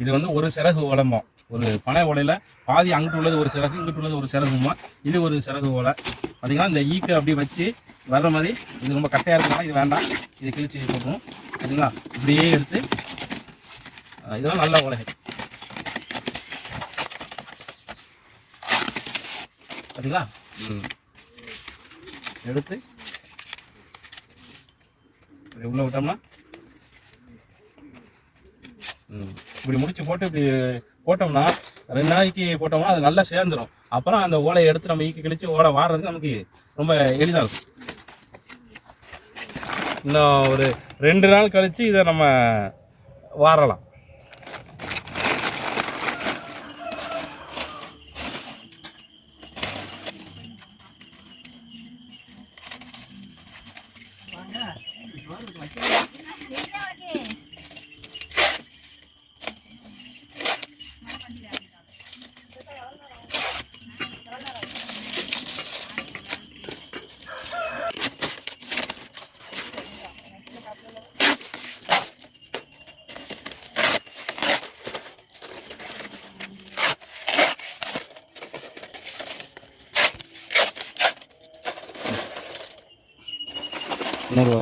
இது வந்து ஒரு சிறகு உடம்போம். ஒரு பனை ஓலையில் பாதி அங்கிட்டு உள்ளது ஒரு சிறகு, இங்கிட்டு உள்ளது ஒரு சிறகுமா. இது ஒரு சிறகு ஓலை. பார்த்தீங்கன்னா இந்த ஈக்கை அப்படி வச்சு வர்ற மாதிரி. இது ரொம்ப கட்டையாக இருக்கனால இது வேண்டாம், இது கிழிச்சு போட்டுரும். பார்த்தீங்களா, இப்படியே எடுத்து இதெல்லாம் நல்ல ஓலைகள். பார்த்தீங்களா, எடுத்து உள்ள விட்டோம்னா இப்படி முடிச்சு போட்டு இப்படி போட்டோம்னா 2 நாளைக்கு போட்டோம்னா அது நல்லா சேர்ந்துடும். அப்புறம் அந்த ஓலையை எடுத்து நம்ம ஈக்கி கிழிச்சு ஓலை வாடுறதுக்கு நமக்கு ரொம்ப எளிதாக இருக்கும். இன்னும் ஒரு 2 நாள் கழித்து இதை நம்ம வாரலாம்.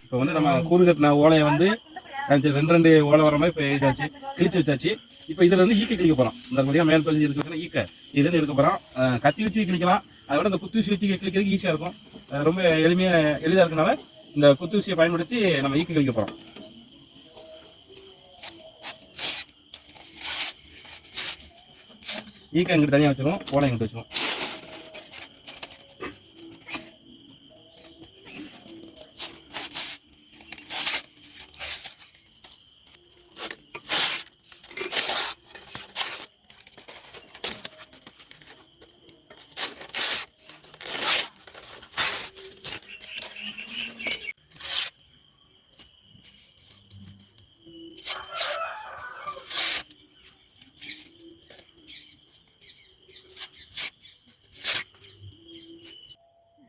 இப்போ வந்து நம்ம கூறு கட்டின ஓலையை வந்து 2 ஓலை வர மாதிரி இப்போ எழுதாச்சு, கிழிச்சு வச்சாச்சு. இப்போ இதில் வந்து ஈக்கை கிழிக்க போகிறோம். இந்த மாதிரியாக மேல் பகுதி இருக்கிற ஈக்கை இதுன்னு எடுக்க போகிறோம். கத்தி வச்சு கிழிக்கலாம், அதை விட இந்த குத்தூசி வச்சு கிழிக்கிறதுக்கு ஈஸியாக இருக்கும். ரொம்ப எளிதாக இருக்கனால இந்த குத்தூசியை பயன்படுத்தி நம்ம ஈக்கை கிழிக்க போகிறோம். ஈக்கை இங்கிட்டு தனியாக வச்சுருவோம், ஓலை இங்கிட்டு வச்சுருவோம்.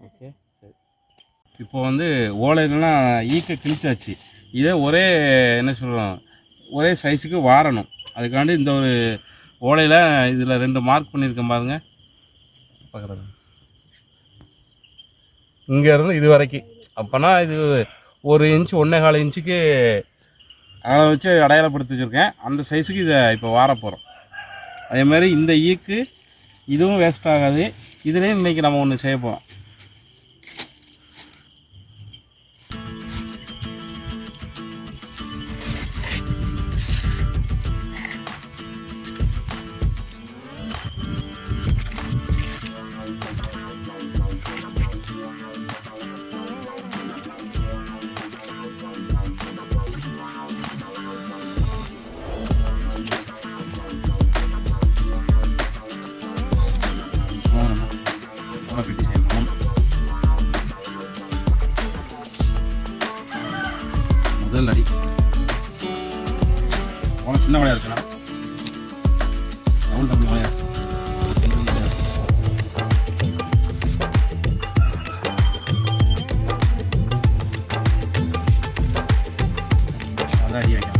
ஓகே, சரி. இப்போ வந்து ஓலைகள்லாம் ஈக்கை கிழிச்சாச்சு. இதே ஒரே என்ன சொல்கிறோம், ஒரே சைஸுக்கு வாரணும். அதுக்காண்டி இந்த ஒரு ஓலையில் இதில் 2 மார்க் பண்ணியிருக்கேன் பாருங்க. பார்க்குறது இங்கேருந்து இது வரைக்கும். அப்போனா இது 1 இன்ச்சு 1.25 இன்ச்சுக்கு அதை வச்சு அடையாளப்படுத்தி வச்சுருக்கேன். அந்த சைஸுக்கு இதை இப்போ வார போகிறோம். அதேமாதிரி இந்த ஈக்கு இதுவும் வேஸ்ட் ஆகாது. இதுலேயும் இன்றைக்கி நம்ம ஒன்று செய்ய போகிறோம். முதல் அடி சின்ன வளையா இருக்குண்ணா, ரவுண்ட் தம்பி வளையா அதான் அடி வைக்கலாம்.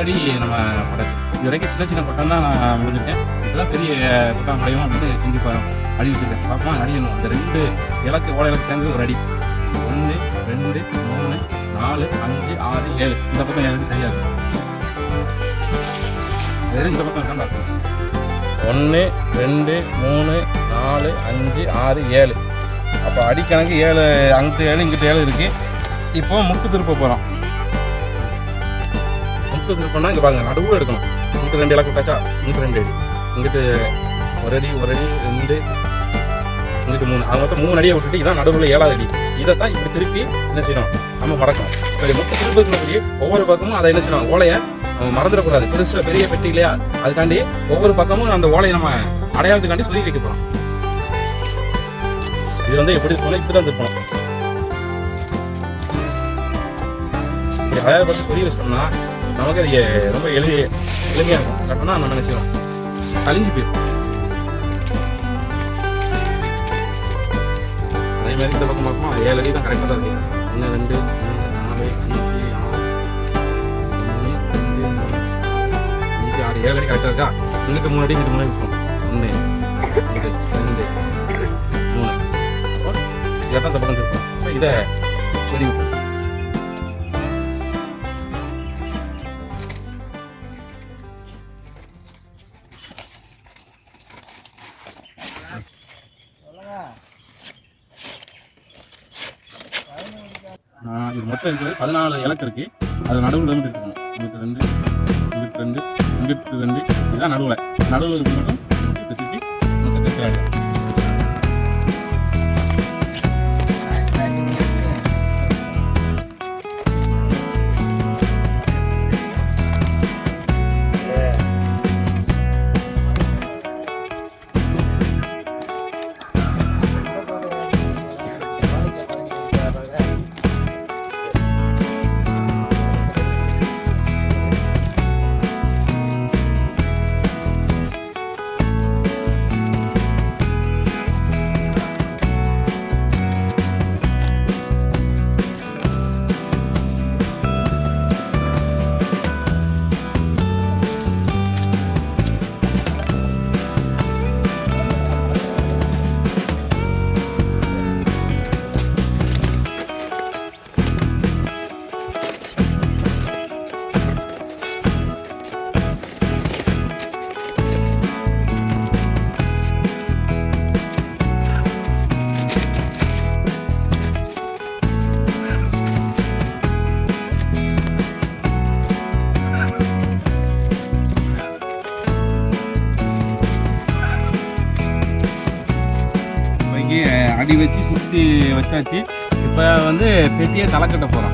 அடி நம்ம படைச்சு இது வரைக்கும் சின்ன சின்ன கொட்டம் தான் நான் முடிஞ்சிருக்கேன். இதுதான் பெரிய கொட்டம் முறையும் அப்படின்னு செஞ்சு அடி வச்சுருக்கேன். பார்ப்போம் அடியணும். அந்த 2 இலக்கு ஓலை இலக்கு சேர்ந்து ஒரு அடி 1 2 3 4 5 6 7 இந்த பக்கம் எனக்கு சரியா இருக்கும். அதே இந்த பக்கம் இருக்கான்னு பார்க்கணும். 1 2 3 4 5 6 7 அப்போ அடிக்கணக்கு 7 அங்கிட்டு 7 இங்கிட்டு 7 இருக்குது. இப்போ முக்கு திருப்ப போகிறோம். முக்கு திருப்பம்னா இங்கே பாருங்க நடுவில் எடுக்கணும். இங்கிட்டு 2 இலக்கு விட்டாச்சா, இங்கிட்டு 2 அடி, இங்கிட்டு ஒரு அடி 2 இங்கிட்டு 3 அது மொத்தம் 3 அடியை விட்டுட்டு இதான் நடுவில் 7வது அடி. இதைத்தான் இப்படி திருப்பி என்ன செய்யணும் நம்ம மடக்கணும். சரி முக்கு திருப்பி ஒவ்வொரு பக்கமும் அதை என்ன செய்யணும் ஓலையை மறந்துடக்கூடாது. பெரிய பெட்டி இல்லையா, அதுக்காண்டி ஒவ்வொரு பக்கமும் அந்த ஓலையை நம்ம அடையாளத்துக்காண்டி சொல்லி வைக்க போகிறோம். இது வந்து எப்படி இருக்கணும், இப்படி தான் திருப்பணும். இப்படி அடையாளப்பட்டு சொல்லி வச்சோம்னா நமக்கு அது ரொம்ப எளிமையாக இருக்கும். கரெக்டாக நம்ம நினைச்சிடும் சளிஞ்சு போயிடும். அதே மாதிரி இந்த பக்கம் பார்ப்போம் 7 அடி தான் கரெக்டாக தான் இருக்கு. 1 2 3 4 5 6 7 அடி கரெக்டாக இருக்கா. இங்கிட்டு 3 அடி இங்கிட்டு 3 இருக்கும். 1 2 3 இதான் இந்த பக்கம் இருக்கும். இப்போ இதை செடி விட்டு இது மொத்தம் இருக்கிறது 14 இலக்கு இருக்குது. அது நடுவில் வந்து இருக்கணும். இங்கிட்டு 2 இங்கிட்டு 2 இங்கிட்டு 2 இதுதான் நடுவில் இருக்கு. மட்டும் சுற்றி மொத்தத்தை தேவை. அடி வச்சு சுற்றி வச்சாச்சு. இப்போ வந்து பெட்டியை தலை கட்ட போகிறோம்.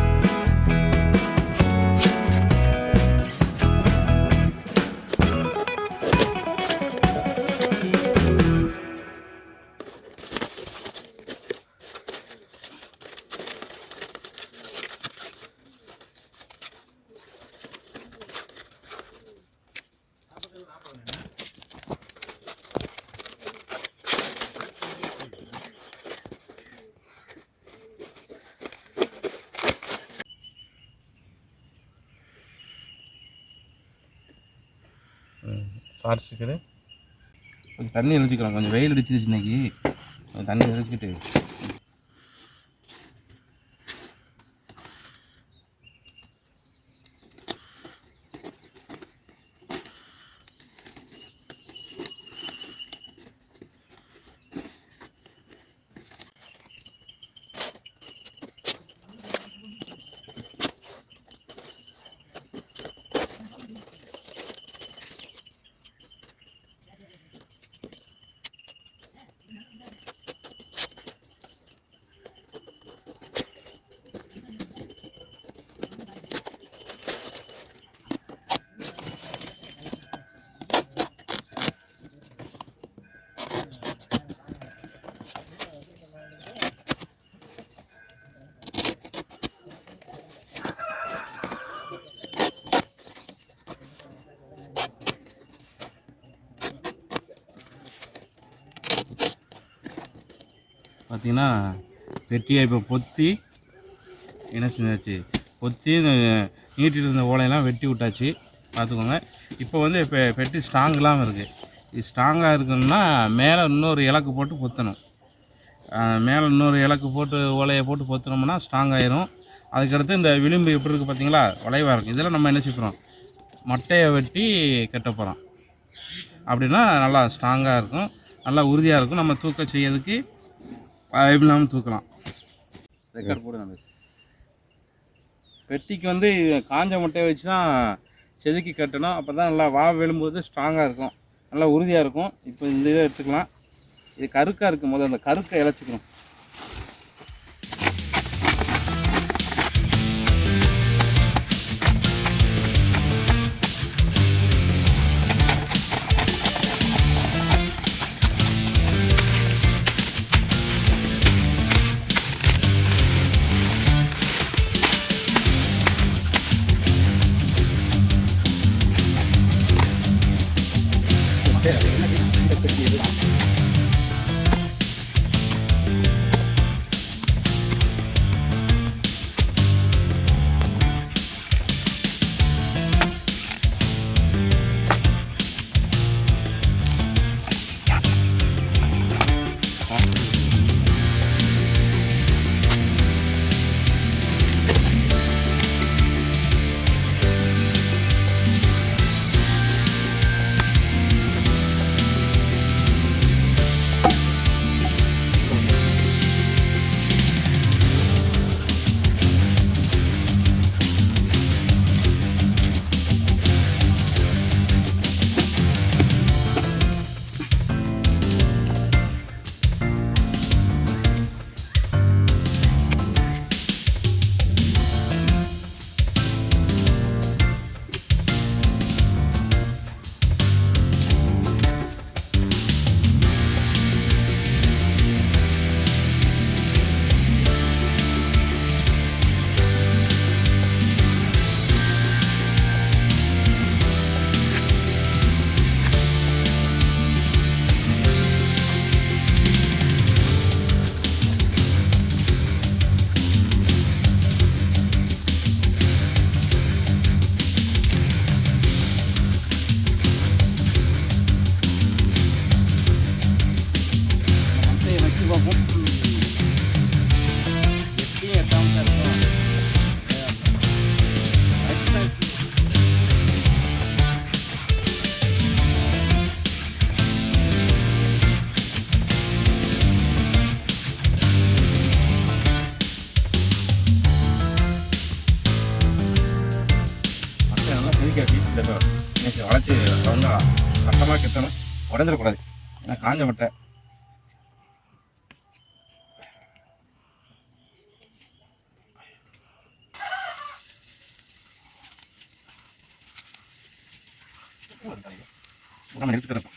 சாரிச்சுக்கிட்டு கொஞ்சம் தண்ணி இறைச்சிக்கலாம். கொஞ்சம் வெயில் அடிச்சிருச்சு இன்னைக்கு. தண்ணி இறைச்சிக்கிட்டு பார்த்தீங்கன்னா வெட்டியை இப்போ பொத்தி என்ன செஞ்சாச்சு, பொத்தி நீட்டிட்டு இருந்த ஓலையெல்லாம் வெட்டி விட்டாச்சு. பார்த்துக்கோங்க. இப்போ வந்து பெட்டி ஸ்ட்ராங் இல்லாமல் இருக்குது. இது ஸ்ட்ராங்காக இருக்குன்னா மேலே இன்னொரு இலக்கு போட்டு பொற்றணும். மேலே இன்னொரு இலக்கு போட்டு ஓலையை போட்டு பொற்றினோம்னா ஸ்ட்ராங் ஆயிரும். அதுக்கடுத்து இந்த விளிம்பு எப்படி இருக்குது பார்த்தீங்களா, வளைவாக இருக்கும். இதில் நம்ம என்ன செய்யறோம், மட்டையை வெட்டி கட்ட போகிறோம். அப்படின்னா நல்லா ஸ்ட்ராங்காக இருக்கும், நல்லா உறுதியாக இருக்கும். நம்ம தூக்க செய்யறதுக்கு இல்லாமல் தூக்கலாம். ரெக்கார்ட் போடுங்க. அந்த பெட்டிக்கு வந்து காஞ்ச மட்டையை வச்சு தான் செதுக்கி கட்டணும். அப்போ தான் நல்லா விழும்போது ஸ்ட்ராங்காக இருக்கும், நல்லா உறுதியாக இருக்கும். இப்போ இந்த இதை எடுத்துக்கலாம். இது கருக்காக இருக்கும் போது அந்த கருக்கை இழைச்சிக்கணும். வளைச்சி ரவுண்டாக கட்டமாக கட்டணும், உடஞ்சிடக்கூடாது. ஏன்னா காஞ்ச மட்டை. நம்ம எடுத்துக்கிறோம்.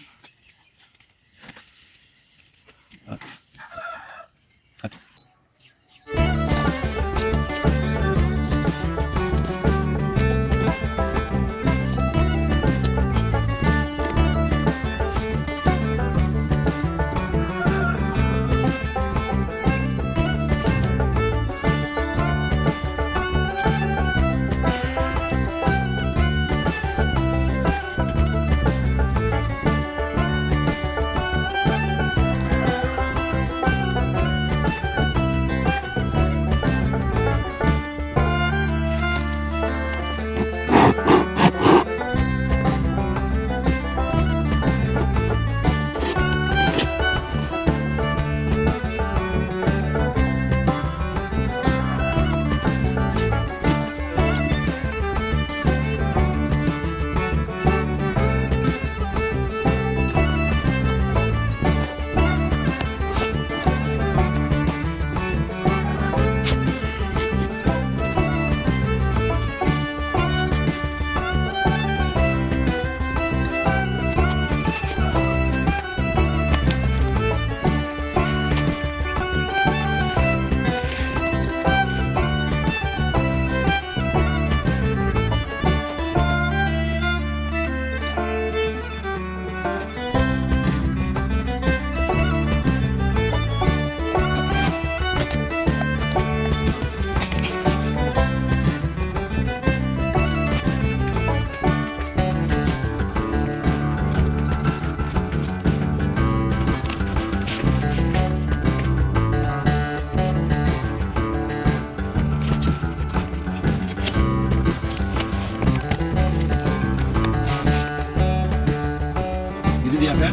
இறுதியாக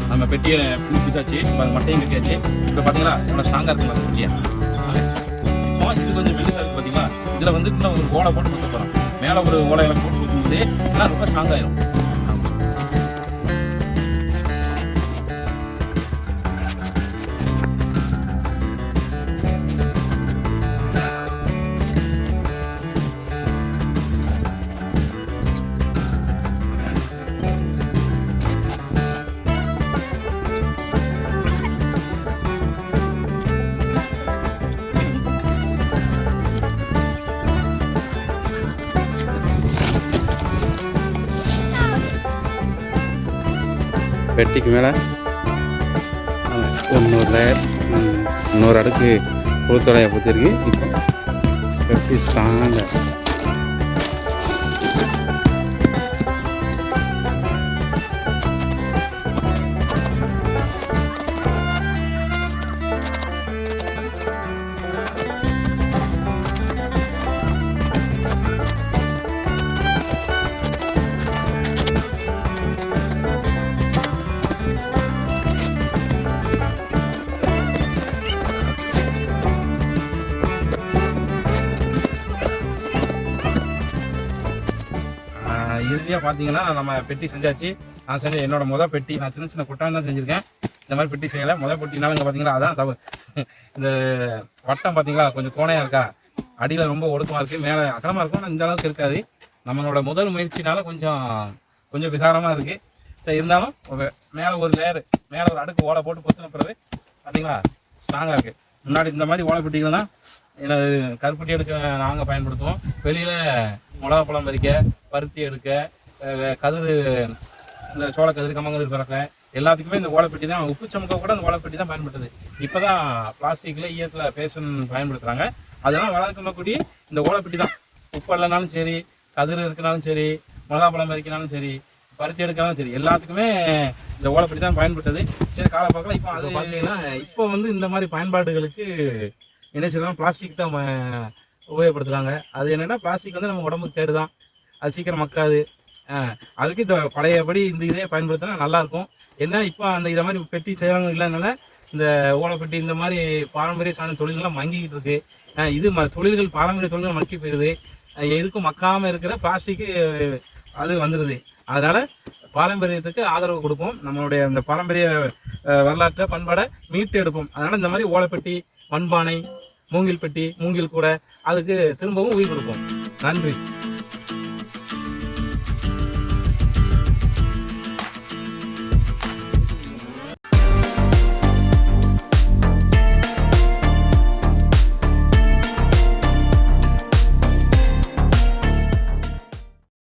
நம்ம பெட்டியை பிடிச்சாச்சு. இப்போ மட்டையும் கட்டியாச்சு. இப்போ பார்த்தீங்களா எவ்வளோ ஸ்ட்ராங்காக இருக்கும் அந்த பெட்டியை. இப்போ இது கொஞ்சம் மெலிசாக இருக்குது பார்த்தீங்களா. இதில் வந்து இன்னும் ஒரு ஓலை போட்டு சுற்ற போகிறோம். மேலே ஒரு ஓலையில போட்டு சுற்றும்போது இதெல்லாம் ரொம்ப ஸ்ட்ராங் ஆயிரும். பெட்டிக்கு மேலே இன்னொரு லேயர், இன்னொரு அடுக்கு புழுத்தொலையை பற்றிருக்கு. இப்போ பெட்டி ஸ்ட்ராங்காக இறுதியாக பார்த்தீங்கன்னா நம்ம பெட்டி செஞ்சாச்சு. நான் செஞ்ச என்னோட முதல் பெட்டி. நான் சின்ன சின்ன குட்டான் தான் செஞ்சுருக்கேன். இந்த மாதிரி பெட்டி செய்யலை. முதல் பெட்டினாலும் இங்கே பார்த்தீங்களா அதான் தவறு. இந்த வட்டம் பார்த்தீங்களா கொஞ்சம் கோணையாக இருக்கா, அடியில் ரொம்ப ஒடுக்கமாக இருக்குது, மேலே அகலமாக இருக்கும், ஆனால் இந்த அளவுக்கு இருக்காது. நம்மளோட முதல் முயற்சினால கொஞ்சம் விகாரமாக இருக்குது. சரி, இருந்தாலும் மேலே ஒரு லேயர், மேலே ஒரு அடுக்கு ஓலை போட்டு பொத்துன பிறகு பார்த்தீங்களா ஸ்ட்ராங்காக இருக்குது. முன்னாடி இந்த மாதிரி ஓலை பெட்டிகள் தான் எனது கருப்பட்டி எடுக்க நாங்கள் பயன்படுத்துவோம். வெளியில் மிளகா பழம் பறிக்க, பருத்தி எடுக்க, கதிர், இந்த சோளக்கதிர், கம்மங்கதிர் பிறக்க எல்லாத்துக்குமே இந்த ஓலைப்பெட்டி தான். உப்பு சமக்க கூட அந்த ஓலைப்பெட்டி தான் பயன்படுத்துது. இப்போ தான் பிளாஸ்டிக்கில் ஈயத்தில் பேஷன் பயன்படுத்துகிறாங்க. அதெல்லாம் வளர்க்கக்கூடிய இந்த ஓலைப்பெட்டி தான். உப்பு இல்லைனாலும் சரி, கதிர் இருக்குனாலும் சரி, மிளகா பழம் பறிக்கினாலும் சரி, பருத்தி எடுக்கனாலும் சரி, எல்லாத்துக்குமே இந்த ஓலைப்பெட்டி தான் பயன்படுத்துது. சரி, காலப்போக்கில் இப்போ அது பார்த்தீங்கன்னா இப்போ வந்து இந்த மாதிரி பயன்பாடுகளுக்கு என்ன செய்யலாம், பிளாஸ்டிக் தான் உபயோகப்படுத்துகிறாங்க. அது என்னென்னா பிளாஸ்டிக் வந்து நம்ம உடம்புக்கு கேடு தான், அது சீக்கிரம் மக்காது. அதுக்கு இந்த பழையபடி இந்த இதே பயன்படுத்தினா நல்லாயிருக்கும். ஏன்னா இப்போ அந்த இதை மாதிரி பெட்டி செய்கிறாங்க இல்லைனால இந்த ஓலைப்பெட்டி இந்த மாதிரி பாரம்பரிய சார்ந்த தொழில்கள்லாம் மங்கிக்கிட்டு இருக்கு. இது தொழில்கள் பாரம்பரிய தொழில்கள் மக்கி போயிடுது. எதுக்கும் மக்காமல் இருக்கிற பிளாஸ்டிக்கு அது வந்துடுது. அதனால் பாரம்பரியத்துக்கு ஆதரவு கொடுப்போம். நம்மளுடைய அந்த பாரம்பரிய வரலாற்றை பண்பாடை மீட்டு எடுப்போம். அதனால் இந்த மாதிரி ஓலைப்பெட்டி, மண்பானை, மூங்கில் பெட்டி, மூங்கில் கூட அதுக்கு திரும்பவும் உயிர் கொடுப்போம். நன்றி.